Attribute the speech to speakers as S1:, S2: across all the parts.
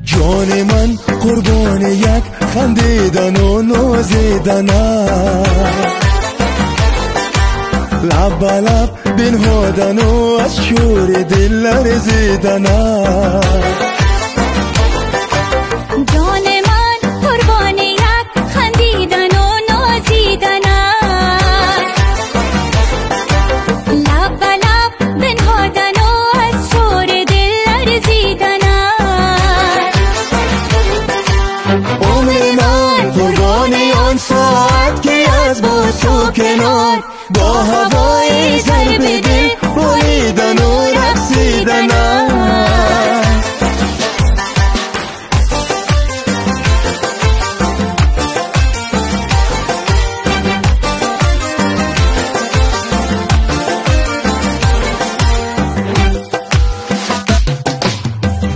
S1: جان من قربان یک خندیدن و نازیدن، لب به لب بنهادن و از شور دل لرزیدن.
S2: جان من قربان یک خندیدن و نازیدن، لب به لب بنهادن و از شور دل لرزیدن. آن ساعت که از بوسو کنار با هوای ضرب دل بریدن و رقصیدن.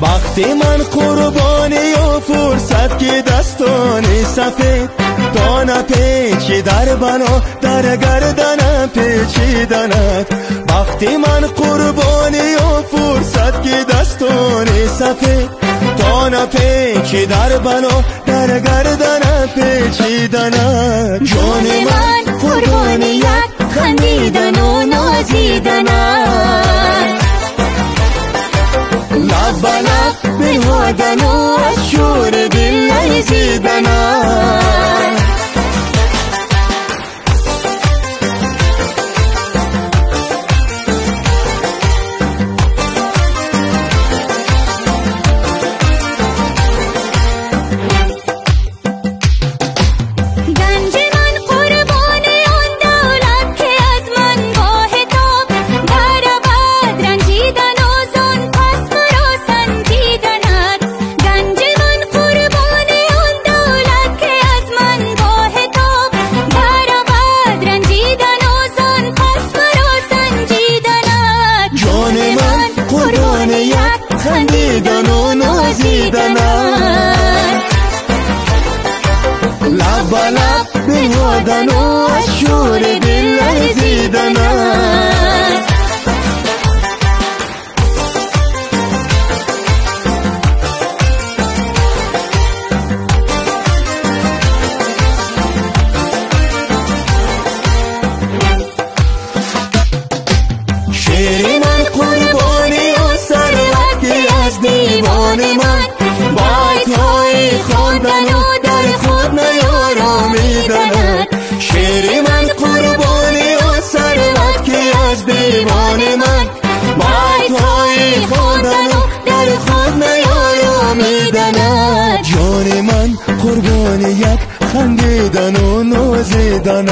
S1: وقتی من قربانی و فرصت که دستانی سفید دانه پیچی در بنا در گردنم پیچیدنت. وقتی من قربانی و فرصت که دستانی سفید دانه پیچی در بنا در گردنم پیچیدنت.
S2: جان من قربانی یک خندیدن و نازیدنت،
S1: لب به لب بنهادن و از شور دل لرزیدنت. خندیدن و نازیدن، لب به لب بنهادن و از شور دل لرزیدن. شعر من قربانی و ثروت که از دیوان من بایت های خواندن و در خود نیارامیدند. شعر من قربانی و ثروت که از دیوان من بایت های خواندن و در خود نیارامیدند. جان من قربانی یک خندیدن و نازیدن،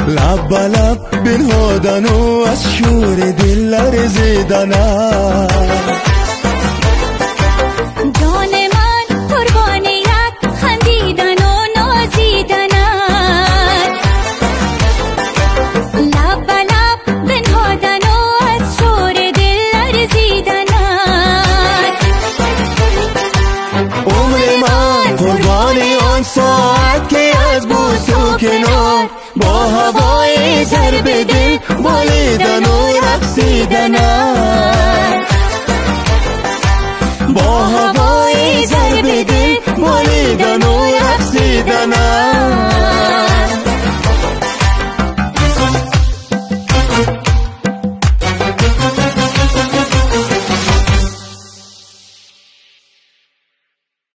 S1: لب به لب بنهادن و از شور دل لرزیدن.
S2: جان من قربان یک خندیدن و نازیدن، لب به لب بنهادن و از شور دل لرزیدن.
S1: عمر من قربان آن ساعت که از بوسو کنار با هوای ضرب دل بالیدن و رقصیدن، با هوای ضرب دل بالیدن و رقصیدن.